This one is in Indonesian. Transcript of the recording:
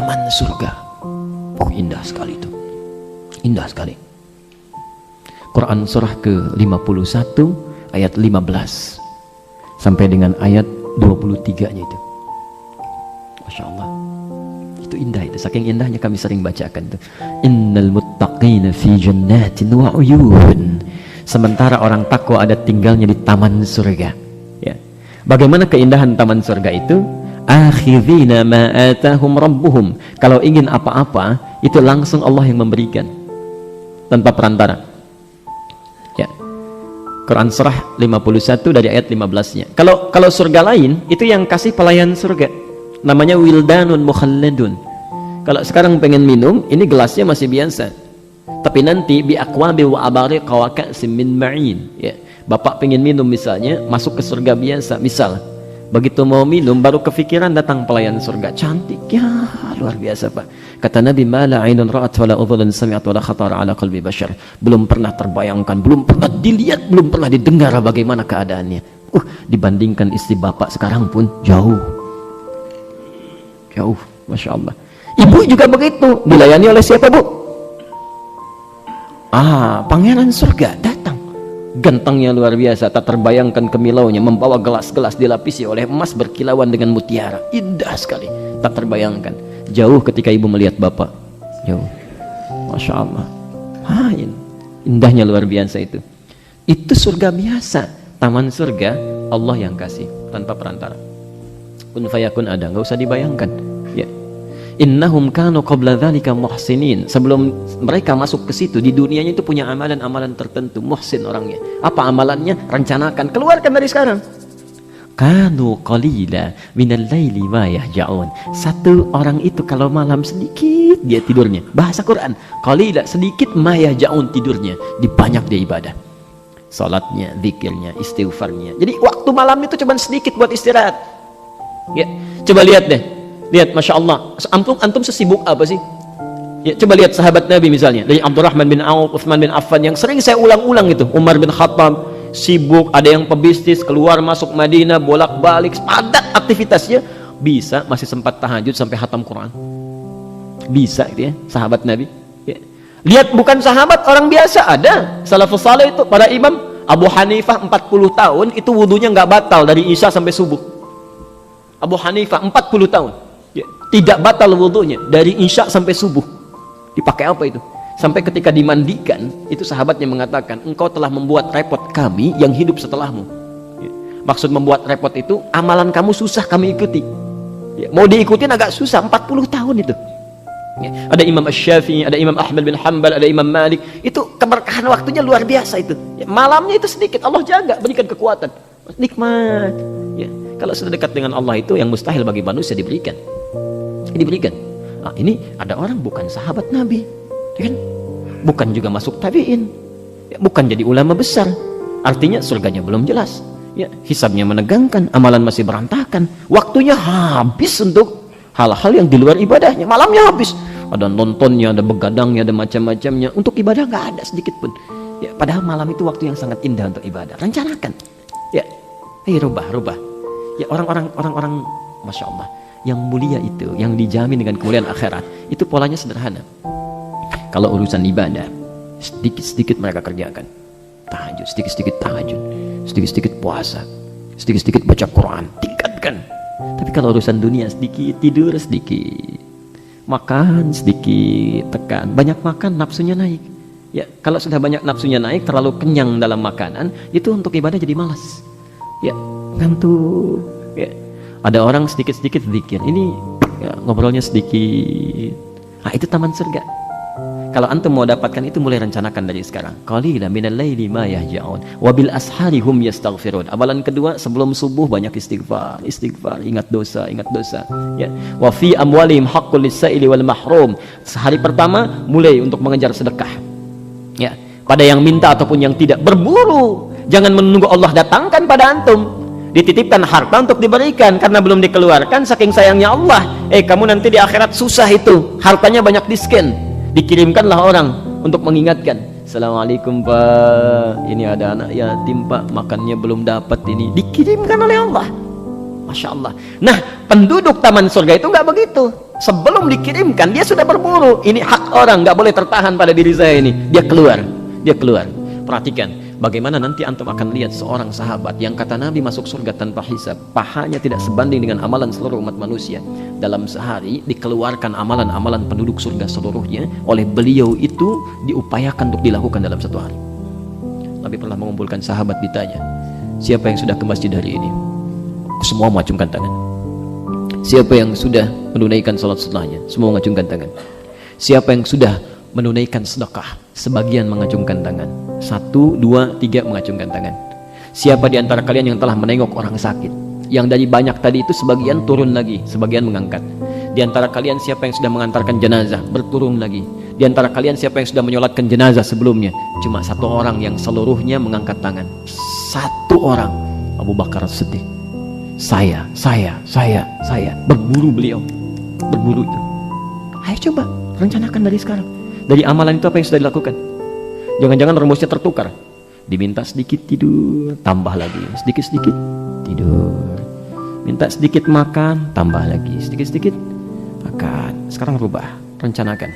taman surga. Indah sekali itu. Indah sekali. Quran surah ke-51 ayat 15 sampai dengan ayat 23-nya itu. Masya Allah. Itu indah itu. Saking indahnya kami sering bacakan itu. Innal muttaqina fi jannatin wa uyun. Sementara orang takwa ada tinggalnya di taman surga. Ya. Bagaimana keindahan taman surga itu? Akhidhina ma atahum rabbuhum. Kalau ingin apa-apa, itu langsung Allah yang memberikan tanpa perantara. Ya. Quran surah 51 dari ayat 15-nya. Kalau surga lain itu yang kasih pelayan surga. Namanya wildanun mukhalladun. Kalau sekarang pengen minum, ini gelasnya masih biasa. Tapi nanti bi aqwabi wa abariq wa ka'sim min ma'in. Ya. Bapak pengen minum misalnya, masuk ke surga biasa, misal. Begitu mau minum baru kepikiran datang pelayan surga, cantik ya, luar biasa Pak. Kata Nabi, ma la 'ainun ra'at wa la udhunun sami'at wa la khatara 'ala qalbi bashar. Belum pernah terbayangkan, belum pernah dilihat, belum pernah didengar bagaimana keadaannya. Dibandingkan istri bapak sekarang pun jauh. Jauh, Masya Allah. Ibu juga begitu, dilayani oleh siapa Bu? Pangeran surga datang. Gantengnya luar biasa, tak terbayangkan kemilaunya, membawa gelas-gelas dilapisi oleh emas berkilauan dengan mutiara. Indah sekali, tak terbayangkan. Jauh ketika ibu melihat bapak, jauh. Masya Allah. Indahnya luar biasa itu. Itu surga biasa, taman surga Allah yang kasih tanpa perantara. Kun fayakun ada, nggak usah dibayangkan. Ya. Innahum kanu qabla dzalika muhsinin. Sebelum mereka masuk ke situ, di dunianya itu punya amalan-amalan tertentu. Muhsin orangnya. Apa amalannya? Rencanakan, keluarkan dari sekarang. Kanu qalila minal laili ma yahja'un. Satu orang itu kalau malam sedikit dia tidurnya. Bahasa Quran, qalila sedikit ma yahja'un tidurnya, dibanyak dia ibadah. Salatnya, zikirnya, istighfarnya. Jadi waktu malam itu cuma sedikit buat istirahat. Ya, coba lihat deh. Lihat, Masya Allah, antum sesibuk apa sih? Ya, coba lihat sahabat Nabi misalnya, dari Abdurrahman bin Auf, Utsman bin Affan, yang sering saya ulang-ulang itu. Umar bin Khattab, sibuk, ada yang pebisnis, keluar masuk Madinah, bolak-balik, padat aktivitasnya, bisa masih sempat tahajud sampai khatam Quran. Bisa gitu ya, sahabat Nabi. Ya. Lihat, bukan sahabat, orang biasa ada. Salafus saleh itu, para imam. Abu Hanifah 40 tahun, itu wudunya nggak batal dari Isya sampai subuh. Abu Hanifah 40 tahun. Ya, tidak batal wudunya dari Isya sampai subuh. Dipakai apa itu? Sampai ketika dimandikan, itu sahabatnya mengatakan, engkau telah membuat repot kami yang hidup setelahmu. Ya. Maksud membuat repot itu, amalan kamu susah kami ikuti. Ya. Mau diikutin agak susah, 40 tahun itu. Ya. Ada Imam Asy-Syafi'i, ada Imam Ahmad bin Hanbal, ada Imam Malik. Itu keberkahan waktunya luar biasa itu. Ya. Malamnya itu sedikit, Allah jaga, berikan kekuatan. Nikmat. Ya. Kalau sudah dekat dengan Allah itu yang mustahil bagi manusia diberikan. Diberikan. Ini ada orang bukan sahabat Nabi, ya kan? Bukan juga masuk tabi'in, ya, bukan jadi ulama besar. Artinya surganya belum jelas. Ya, hisabnya menegangkan, amalan masih berantakan. Waktunya habis untuk hal-hal yang di luar ibadahnya. Malamnya habis. Ada nontonnya, ada begadangnya, ada macam-macamnya. Untuk ibadah nggak ada sedikit pun. Ya, padahal malam itu waktu yang sangat indah untuk ibadah. Rencanakan. Ya, rubah. Ya, orang-orang Masya Allah yang mulia itu, yang dijamin dengan kemuliaan akhirat, itu polanya sederhana. Kalau urusan ibadah, sedikit-sedikit mereka kerjakan tahajud, sedikit-sedikit tahajud, sedikit-sedikit puasa, sedikit-sedikit baca Quran, tingkatkan. Tapi kalau urusan dunia, sedikit tidur, sedikit makan, sedikit tekan. Banyak makan, nafsunya naik. Ya, kalau sudah banyak nafsunya naik, terlalu kenyang dalam makanan, itu untuk ibadah jadi malas. Ya, ngantuk. Ya. Ada orang sedikit-sedikit zikir, ini ya, ngobrolnya sedikit. Itu taman surga. Kalau antum mau dapatkan itu, mulai rencanakan dari sekarang. Qalila minal laili ma yahja'un wa bil ashari hum yastaghfirun. Amalan kedua, sebelum subuh banyak istighfar, ingat dosa. Ya. Wa fi amwalihim haqqul lis-sa'ili wal mahrum. Sehari pertama mulai untuk mengejar sedekah. Ya, pada yang minta ataupun yang tidak, berburu. Jangan menunggu Allah datangkan pada antum. Dititipkan harta untuk diberikan karena belum dikeluarkan, saking sayangnya Allah. Kamu nanti di akhirat susah itu, hartanya banyak di-scan, dikirimkanlah orang untuk mengingatkan. Assalamualaikum Pak, ini ada anak yatim Pak, makannya belum dapat, ini dikirimkan oleh Allah. Masya Allah. Nah, penduduk taman surga itu nggak begitu. Sebelum dikirimkan dia sudah berburu. Ini hak orang, nggak boleh tertahan pada diri saya ini. Dia keluar. Perhatikan bagaimana nanti antum akan lihat seorang sahabat yang kata Nabi masuk surga tanpa hisab, pahanya tidak sebanding dengan amalan seluruh umat manusia. Dalam sehari dikeluarkan amalan-amalan penduduk surga seluruhnya, oleh beliau itu diupayakan untuk dilakukan dalam satu hari. Nabi pernah mengumpulkan sahabat, ditanya, siapa yang sudah ke masjid hari ini? Semua mengacungkan tangan. Siapa yang sudah menunaikan salat sunnahnya? Semua mengacungkan tangan. Siapa yang sudah menunaikan sedekah? Sebagian mengacungkan tangan. 1, 2, 3 mengacungkan tangan. Siapa di antara kalian yang telah menengok orang sakit? Yang dari banyak tadi itu sebagian turun lagi, sebagian mengangkat. Di antara kalian siapa yang sudah mengantarkan jenazah? Berturun lagi. Di antara kalian siapa yang sudah menyolatkan jenazah sebelumnya? Cuma 1 orang yang seluruhnya mengangkat tangan. 1 orang, Abu Bakar As-Siddiq. Saya. Berburu beliau. Berburu itu. Ayo coba, rencanakan dari sekarang. Dari amalan itu apa yang sudah dilakukan? Jangan-jangan rumusnya tertukar. Diminta sedikit tidur, tambah lagi. Sedikit-sedikit tidur. Minta sedikit makan, tambah lagi. Sedikit-sedikit makan. Sekarang rubah, rencanakan.